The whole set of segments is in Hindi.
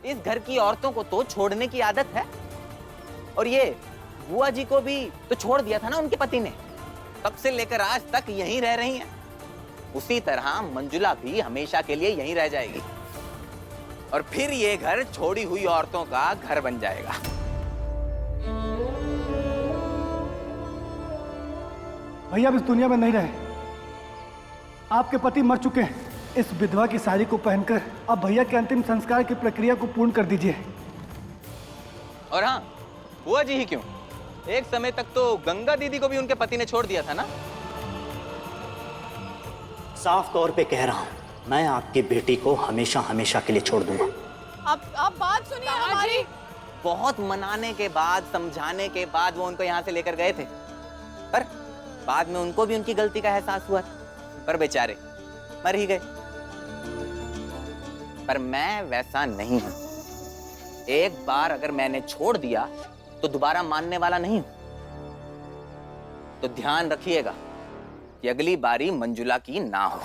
इस घर की औरतों को तो छोड़ने की आदत है, और ये बुआ जी को भी तो छोड़ दिया था ना उनके पति ने। तब से लेकर आज तक यहीं रह रही हैं। उसी तरह मंजुला भी हमेशा के लिए यहीं रह जाएगी, और फिर ये घर छोड़ी हुई औरतों का घर बन जाएगा। भैया अब इस दुनिया में नहीं रहे, आपके पति मर चुके हैं। इस विधवा की साड़ी को पहनकर अब भैया के अंतिम संस्कार की प्रक्रिया को पूर्ण कर दीजिए। और हाँ, बुआ जी ही क्यों, एक समय तक तो गंगा दीदी को भी उनके पति ने छोड़ दिया था ना। साफ तौर पे कह रहा हूँ, मैं आपकी बेटी को हमेशा हमेशा के लिए छोड़ दूंगा। आप बात सुनिए हमारी। बहुत मनाने के बाद, समझाने के बाद वो उनको यहाँ से लेकर गए थे, पर बाद में उनको भी उनकी गलती का एहसास हुआ था, पर बेचारे मर ही गए। पर मैं वैसा नहीं हूं। एक बार अगर मैंने छोड़ दिया तो दोबारा मानने वाला नहीं हूं। तो ध्यान रखिएगा कि अगली बारी मंजुला की ना हो।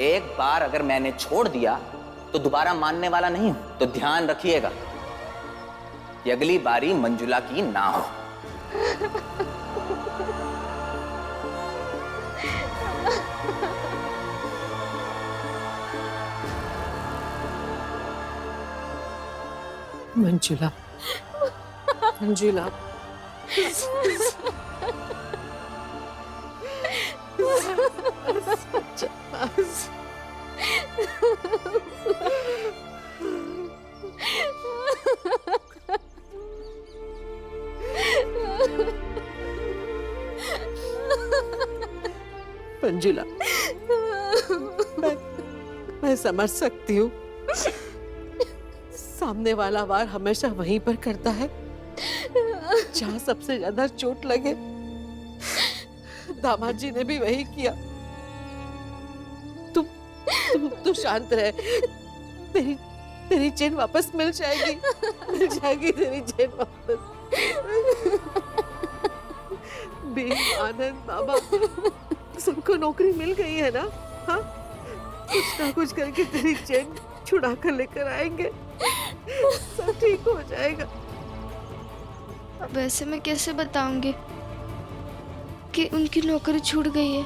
एक बार अगर मैंने छोड़ दिया तो दोबारा मानने वाला नहीं हूं। तो ध्यान रखिएगा कि अगली बारी मंजुला की ना हो। मंजुला, मंजुला, मंजुला, मैं समझ सकती हूँ। सामने वाला वार हमेशा वहीं पर करता है जहाँ सबसे ज्यादा चोट लगे। दामाद जी ने भी वही किया। तुम शांत रहे। तेरी चेन वापस मिल जाएगी, मिल जाएगी तेरी चेन वापस। आनंद बाबा, सबको नौकरी मिल गई है ना? हाँ, कुछ ना कुछ करके तेरी चेन छुड़ा कर लेकर आएंगे, सब ठीक हो जाएगा। वैसे मैं कैसे बताऊंगी कि उनकी नौकरी छूट गई है?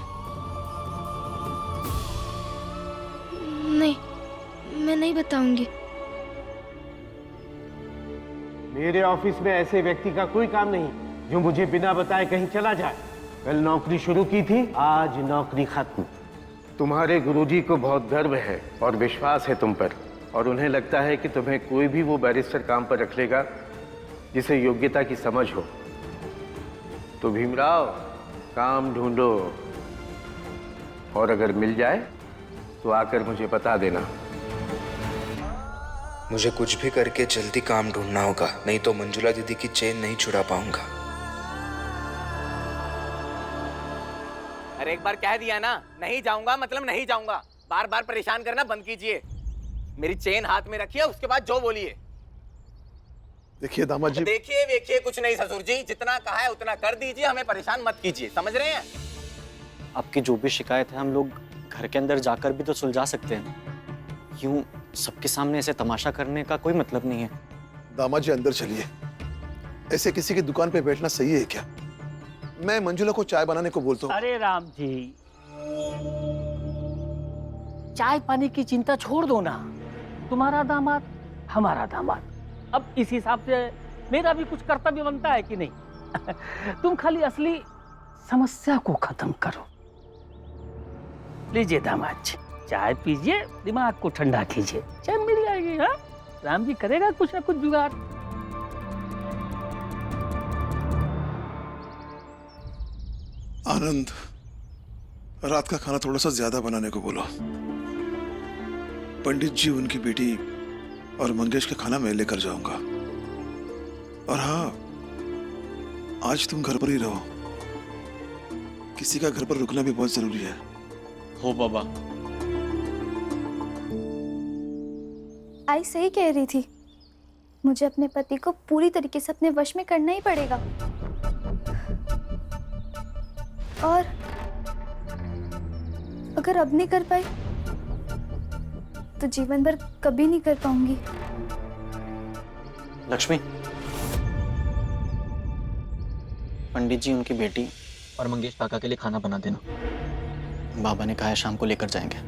नहीं, मैं नहीं बताऊंगी। मेरे ऑफिस में ऐसे व्यक्ति का कोई काम नहीं जो मुझे बिना बताए कहीं चला जाए। कल नौकरी शुरू की थी, आज नौकरी खत्म। तुम्हारे गुरुजी को बहुत गर्व है और विश्वास है तुम पर, और उन्हें लगता है कि तुम्हें कोई भी वो बैरिस्टर काम पर रख लेगा जिसे योग्यता की समझ हो। तो भीमराव, काम ढूंढो, और अगर मिल जाए तो आकर मुझे बता देना। मुझे कुछ भी करके जल्दी काम ढूंढना होगा, नहीं तो मंजुला दीदी की चेन नहीं छुड़ा पाऊंगा। अरे एक बार कह दिया ना, नहीं जाऊंगा मतलब नहीं जाऊंगा। बार बार परेशान करना बंद कीजिए। मेरी चेन हाथ में रखिए, उसके बाद जो बोलिए। देखिए दामाद जी, देखिए वेखिए कुछ नहीं ससुर जी, जितना कहा है उतना कर दीजिए, हमें परेशान मत कीजिए, समझ रहे हैं? आपकी जो भी शिकायत है हम लोग घर के अंदर जाकर भी तो सुलझा सकते हैं। यूं सबके सामने ऐसे तमाशा करने का कोई मतलब नहीं है। दामाद जी अंदर चलिए। ऐसे किसी की दुकान पे बैठना सही है क्या? मैं मंजुला को चाय बनाने को बोलता हूँ। अरे राम जी, चाय पानी की चिंता छोड़ दो ना। तुम्हारा दामाद हमारा दामाद, अब इस हिसाब से मेरा भी कुछ कर्तव्य बनता है कि नहीं? तुम खाली असली समस्या को खत्म करो। लीजिए दामाद जी, चाय पीजिए, दिमाग को ठंडा कीजिए, चाय मिल जाएगी। हाँ, राम जी करेगा कुछ ना कुछ जुगाड़। आनंद, रात का खाना थोड़ा सा ज्यादा बनाने को बोलो। पंडित जी, उनकी बेटी और मंगेश का खाना मैं लेकर जाऊंगा। और हाँ, आज तुम घर पर ही रहो। किसी का घर पर रुकना भी बहुत जरूरी है। हो बाबा। आई सही कह रही थी, मुझे अपने पति को पूरी तरीके से अपने वश में करना ही पड़ेगा। और अगर अब नहीं कर पाई तो जीवन भर कभी नहीं कर पाऊंगी। लक्ष्मी, पंडित जी उनकी बेटी और मंगेश काका के लिए खाना बना देना। बाबा ने कहा है शाम को लेकर जाएंगे।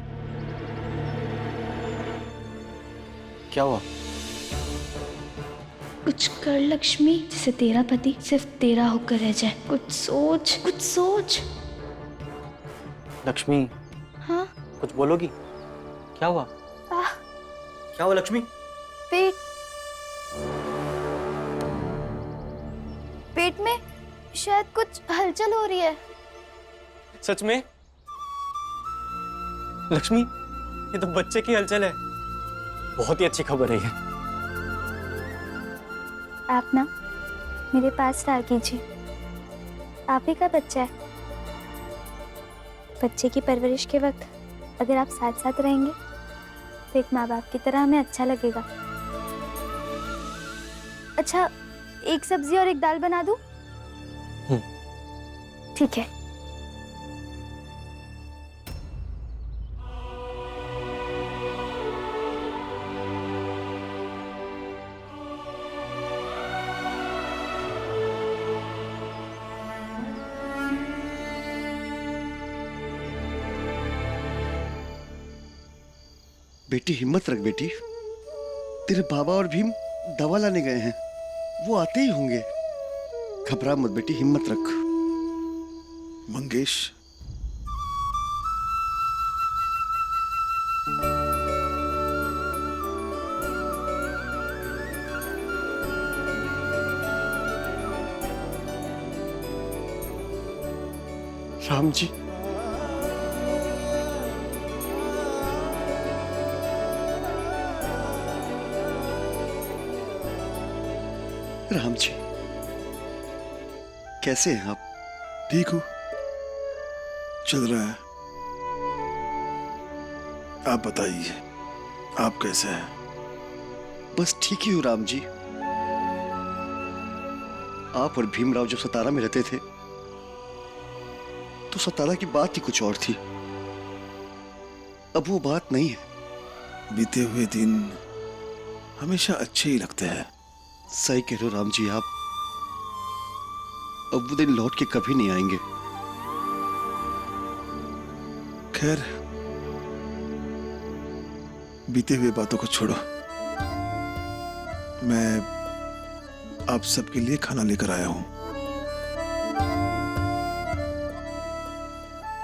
क्या हुआ? कुछ कर लक्ष्मी, जिससे तेरा पति सिर्फ तेरा होकर रह जाए। कुछ सोच, कुछ सोच। लक्ष्मी, हाँ? कुछ बोलोगी? क्या हुआ? क्या हुआ लक्ष्मी? पेट में शायद कुछ हलचल हो रही है। सच में? लक्ष्मी, ये तो बच्चे की हलचल है। बहुत ही अच्छी खबर है ये। आप ना मेरे पास रहा कीजिए, आप ही का बच्चा है। बच्चे की परवरिश के वक्त अगर आप साथ साथ रहेंगे तो एक माँ बाप की तरह हमें अच्छा लगेगा। अच्छा, एक सब्जी और एक दाल बना दूं? ठीक है। बेटी हिम्मत रख बेटी, तेरे बाबा और भीम दवा लाने गए हैं, वो आते ही होंगे। घबरा मत बेटी, हिम्मत रख। मंगेश, राम जी, राम जी, कैसे हैं आप? ठीक हूं, चल रहा है। आप बताइए, आप कैसे हैं? बस ठीक ही हूँ राम जी। आप और भीमराव जब सतारा में रहते थे तो सतारा की बात ही कुछ और थी। अब वो बात नहीं है। बीते हुए दिन हमेशा अच्छे ही लगते हैं। सही कह रहे हो राम जी आप। अब वो दिन लौट के कभी नहीं आएंगे। खैर, बीते हुए बातों को छोड़ो। मैं आप सबके लिए खाना लेकर आया हूं,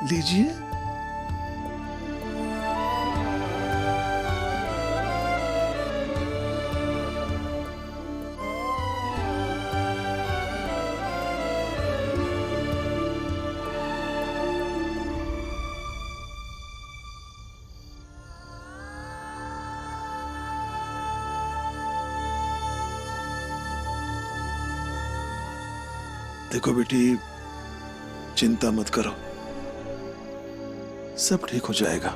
लीजिए। देखो बेटी, चिंता मत करो, सब ठीक हो जाएगा।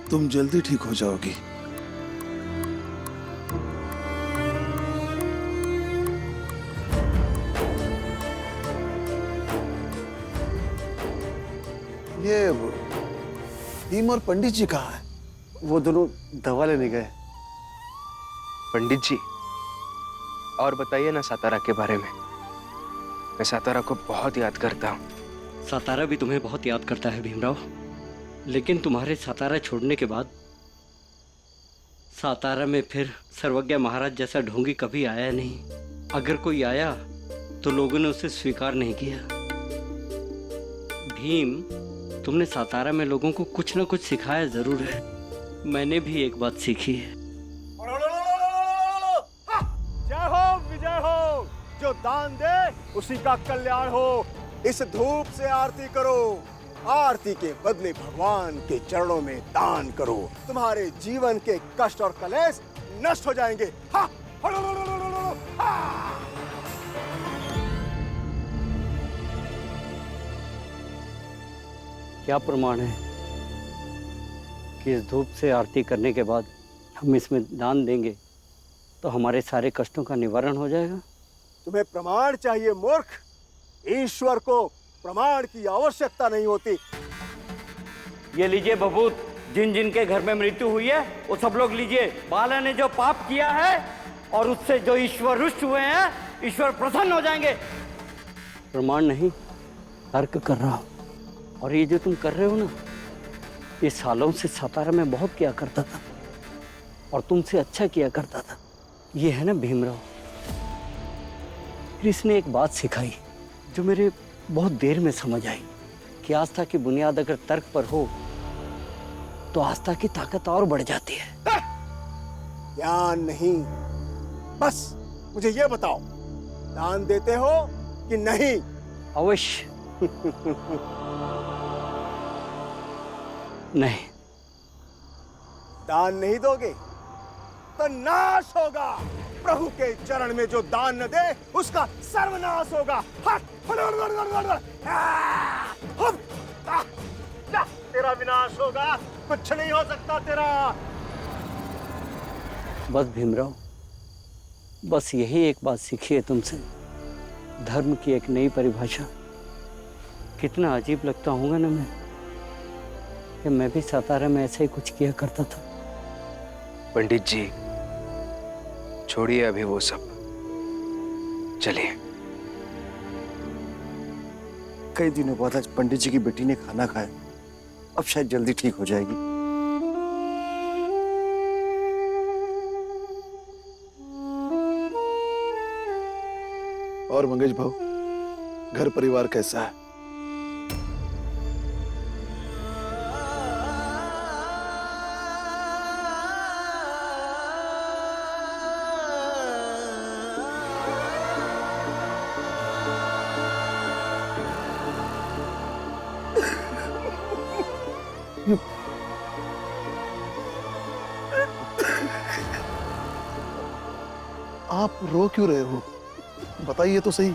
तुम जल्दी ठीक हो जाओगी। ये भीम और पंडित जी कहाँ हैं? वो दोनों दवा लेने गए। पंडित जी, और बताइए ना सातारा के बारे में। मैं सातारा को बहुत याद करता हूँ। सातारा भी तुम्हें बहुत याद करता है भीमराव, लेकिन तुम्हारे सातारा छोड़ने के बाद सातारा में फिर सर्वज्ञ महाराज जैसा ढोंगी कभी आया नहीं। अगर कोई आया तो लोगों ने उसे स्वीकार नहीं किया। भीम, तुमने सातारा में लोगों को कुछ ना कुछ सिखाया जरूर है। मैंने भी एक बात सीखी है। जय हो, विजय हो। जो दान दे उसी का कल्याण हो। इस धूप से आरती करो, आरती के बदले भगवान के चरणों में दान करो। तुम्हारे जीवन के कष्ट और कलेश नष्ट हो जाएंगे। हा! हा! क्या प्रमाण है कि इस धूप से आरती करने के बाद हम इसमें दान देंगे तो हमारे सारे कष्टों का निवारण हो जाएगा? तुम्हें प्रमाण चाहिए मूर्ख। ईश्वर को प्रमाण की आवश्यकता नहीं होती। ये लीजिए बबूत, जिन जिन के घर में मृत्यु हुई है वो सब लोग लीजिए। बाला ने जो पाप किया है और उससे जो ईश्वर रुष्ट हुए हैं, ईश्वर प्रसन्न हो जाएंगे। प्रमाण नहीं, तर्क कर रहा हूं। और ये जो तुम कर रहे हो ना, ये सालों से सातारा में बहुत किया करता था और तुमसे अच्छा किया करता था। ये है ना भीमराव। फिर इसने एक बात सिखाई जो मेरे बहुत देर में समझ आई कि आस्था की बुनियाद अगर तर्क पर हो तो आस्था की ताकत और बढ़ जाती है। ज्ञान नहीं, बस मुझे ये बताओ, दान देते हो कि नहीं? अवश्य। नहीं। दान नहीं दोगे तो नाश होगा। प्रभु के चरण में जो दान न दे उसका सर्वनाश होगा। हट, हट, हट, हट, हट, हट, हट, हट, हट, तेरा विनाश होगा। कुछ नहीं हो सकता तेरा। बस भीमराव, बस यही एक बात सीखी है तुमसे, धर्म की एक नई परिभाषा। कितना अजीब लगता होगा ना मैं कि मैं भी सातारा में ऐसे ही कुछ किया करता था। पंडित जी, छोड़िए अभी वो सब, चलिए। कई दिनों बाद आज पंडित जी की बेटी ने खाना खाया, अब शायद जल्दी ठीक हो जाएगी। और मंगेश भाऊ, घर परिवार कैसा है? आप रो क्यों रहे हो? बताइए तो सही।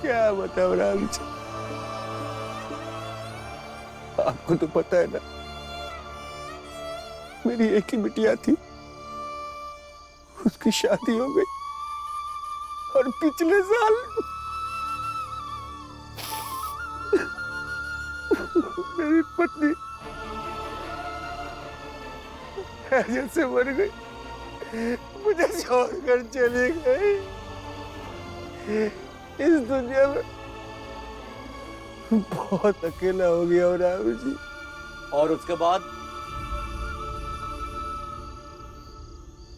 क्या बताओ राम जी, आपको तो पता है ना, मेरी एक ही बिटिया थी, उसकी शादी हो गई और पिछले साल मेरी पत्नी हैजत से मर गई, मुझे छोड़कर चली गई। इस दुनिया में बहुत अकेला हो गया हूँ राम जी। और उसके बाद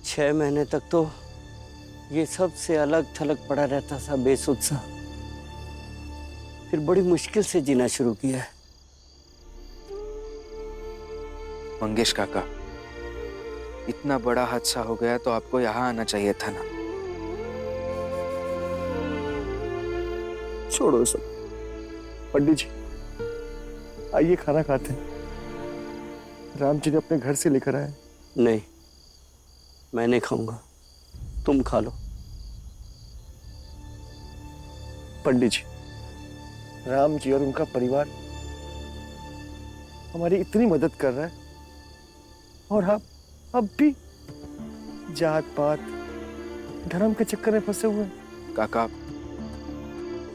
6 महीने तक तो ये सबसे अलग थलग पड़ा रहता था, बेसुध सा। फिर बड़ी मुश्किल से जीना शुरू किया है। मंगेश काका, इतना बड़ा हादसा हो गया तो आपको यहाँ आना चाहिए था ना। छोड़ो सब। पंडित जी, आइए खाना खाते हैं। राम जी ने अपने घर से लेकर आए। नहीं, मैं नहीं खाऊंगा, तुम खा लो। पंडित जी, राम जी और उनका परिवार हमारी इतनी मदद कर रहा है और आप अब भी जात पात धर्म के चक्कर में फंसे हुए हैं। काका,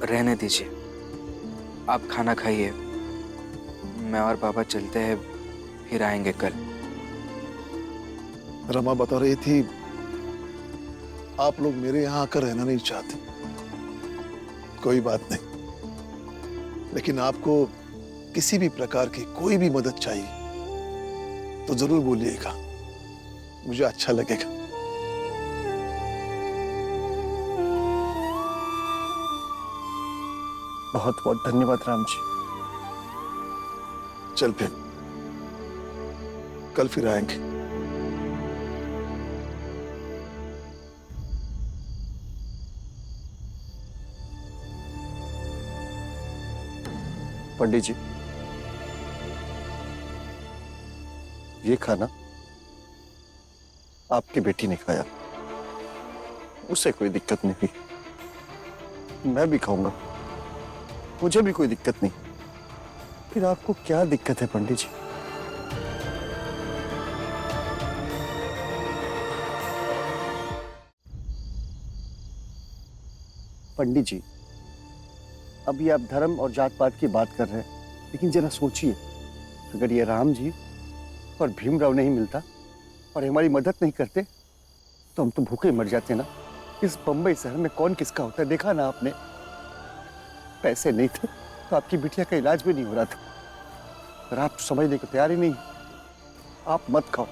रहने दीजिए, आप खाना खाइए। मैं और बाबा चलते हैं, फिर आएंगे कल। रमा बता रही थी आप लोग मेरे यहाँ आकर रहना नहीं चाहते। कोई बात नहीं, लेकिन आपको किसी भी प्रकार की कोई भी मदद चाहिए तो जरूर बोलिएगा, मुझे अच्छा लगेगा। बहुत बहुत धन्यवाद राम जी। चल फिर, कल फिर आएंगे। पंडित जी, ये खाना आपकी बेटी ने खाया, उसे कोई दिक्कत नहीं, मैं भी खाऊंगा। मुझे भी कोई दिक्कत नहीं। फिर आपको क्या दिक्कत है पंडित जी? पंडित जी, अभी आप धर्म और जात पात की बात कर रहे हैं, लेकिन जरा सोचिए, अगर ये राम जी और भीमराव नहीं मिलता और हमारी मदद नहीं करते तो हम तो भूखे मर जाते ना। इस बंबई शहर में कौन किसका होता है, देखा ना आपने। पैसे नहीं थे तो आपकी बिटिया का इलाज भी नहीं हो रहा था। पर आप समझने को तैयार ही नहीं। आप मत खाओ,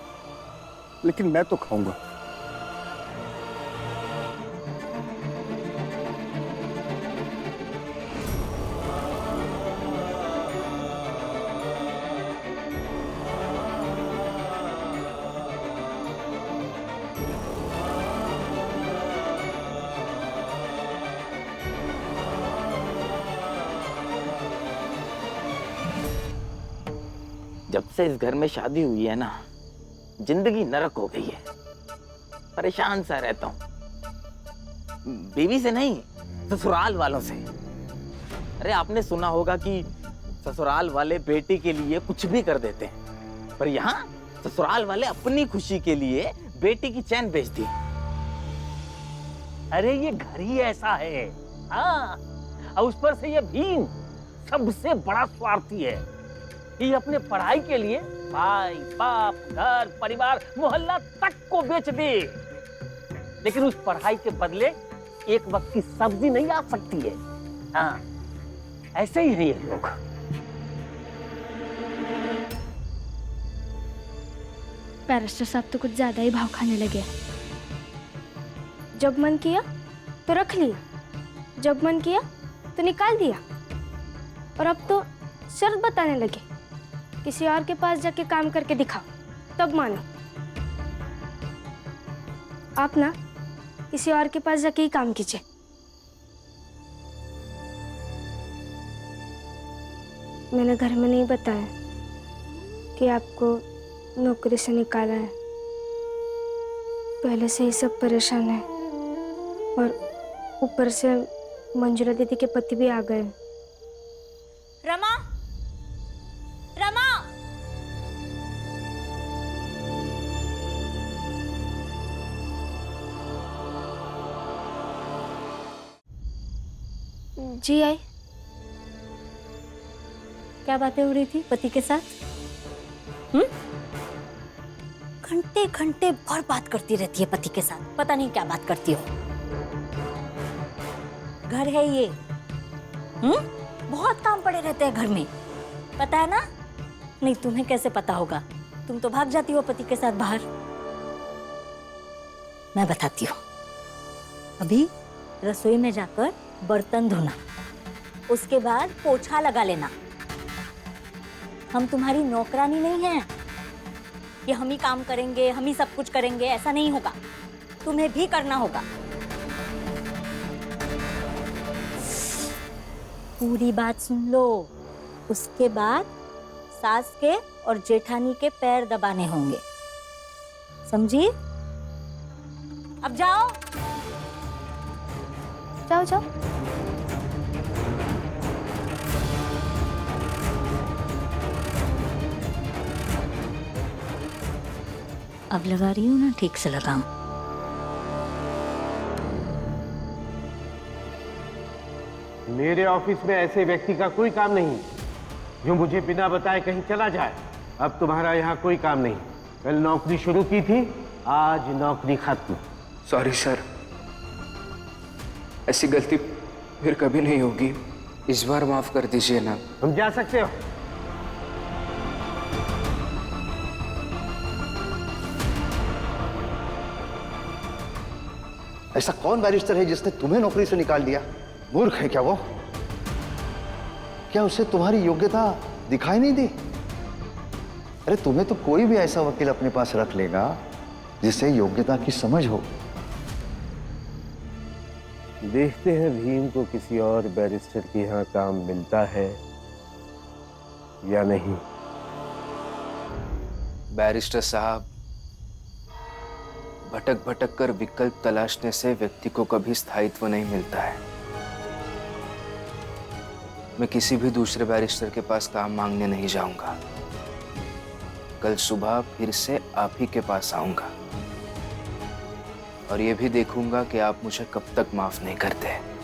लेकिन मैं तो खाऊंगा। जब से इस घर में शादी हुई है ना, जिंदगी नरक हो गई है। परेशान सा रहता हूं, बीवी से नहीं, ससुराल वालों से। अरे आपने सुना होगा कि ससुराल वाले बेटी के लिए कुछ भी कर देते हैं, पर यहाँ ससुराल वाले अपनी खुशी के लिए बेटी की चैन बेच दी। अरे ये घर ही ऐसा है। हाँ, और उस पर से ये भीम सबसे बड़ा स्वार्थी है। ये अपने पढ़ाई के लिए भाई, बाप, घर, परिवार, मोहल्ला तक को बेच दे, लेकिन उस पढ़ाई के बदले एक वक्त की सब्जी नहीं आ सकती है। हाँ, ऐसे ही है ये लोग। बैरिस्टर साहब तो कुछ ज्यादा ही भाव खाने लगे। जब मन किया तो रख लिया, जब मन किया तो निकाल दिया, और अब तो शर्त बताने लगे, किसी और के पास जाके काम करके दिखाओ तब मानो। आप ना किसी और के पास जाके ही काम कीजिए। मैंने घर में नहीं बताया कि आपको नौकरी से निकाला है। पहले से ही सब परेशान है, और ऊपर से मंजुला दीदी के पति भी आ गए। रमा, रमा, जी आई। क्या बातें हो रही थी पति के साथ? घंटे घंटे भर बात करती रहती है पति के साथ, पता नहीं क्या बात करती हो। घर है ये, बहुत काम पड़े रहते हैं घर में, पता है ना? नहीं, तुम्हें कैसे पता होगा? तुम तो भाग जाती हो पति के साथ बाहर। मैं बताती हूँ। अभी रसोई में जाकर बर्तन धोना, उसके बाद पोछा लगा लेना। हम तुम्हारी नौकरानी नहीं हैं कि हम ही काम करेंगे, हम ही सब कुछ करेंगे, ऐसा नहीं होगा। तुम्हें भी करना होगा। पूरी बात सुन लो। उसके बाद सास के और जेठानी के पैर दबाने होंगे, समझी? अब जाओ जाओ जाओ। अब लगा रही हूँ ना, ठीक से लगाऊं। मेरे ऑफिस में ऐसे व्यक्ति का कोई काम नहीं जो मुझे बिना बताए कहीं चला जाए। अब तुम्हारा यहाँ कोई काम नहीं। कल नौकरी शुरू की थी, आज नौकरी खत्म। सॉरी सर, ऐसी गलती फिर कभी नहीं होगी। इस बार माफ कर दीजिए ना। तुम जा सकते हो। ऐसा कौन बैरिस्टर है जिसने तुम्हें नौकरी से निकाल दिया? मूर्ख है क्या वो? क्या उसे तुम्हारी योग्यता दिखाई नहीं दी? अरे तुम्हें तो कोई भी ऐसा वकील अपने पास रख लेगा जिसे योग्यता की समझ हो। देखते हैं भीम को किसी और बैरिस्टर के यहाँ काम मिलता है या नहीं। बैरिस्टर साहब, भटक भटक कर विकल्प तलाशने से व्यक्ति को कभी स्थायित्व नहीं मिलता है। मैं किसी भी दूसरे बैरिस्टर के पास काम मांगने नहीं जाऊंगा। कल सुबह फिर से आप ही के पास आऊंगा और ये भी देखूंगा कि आप मुझे कब तक माफ नहीं करते।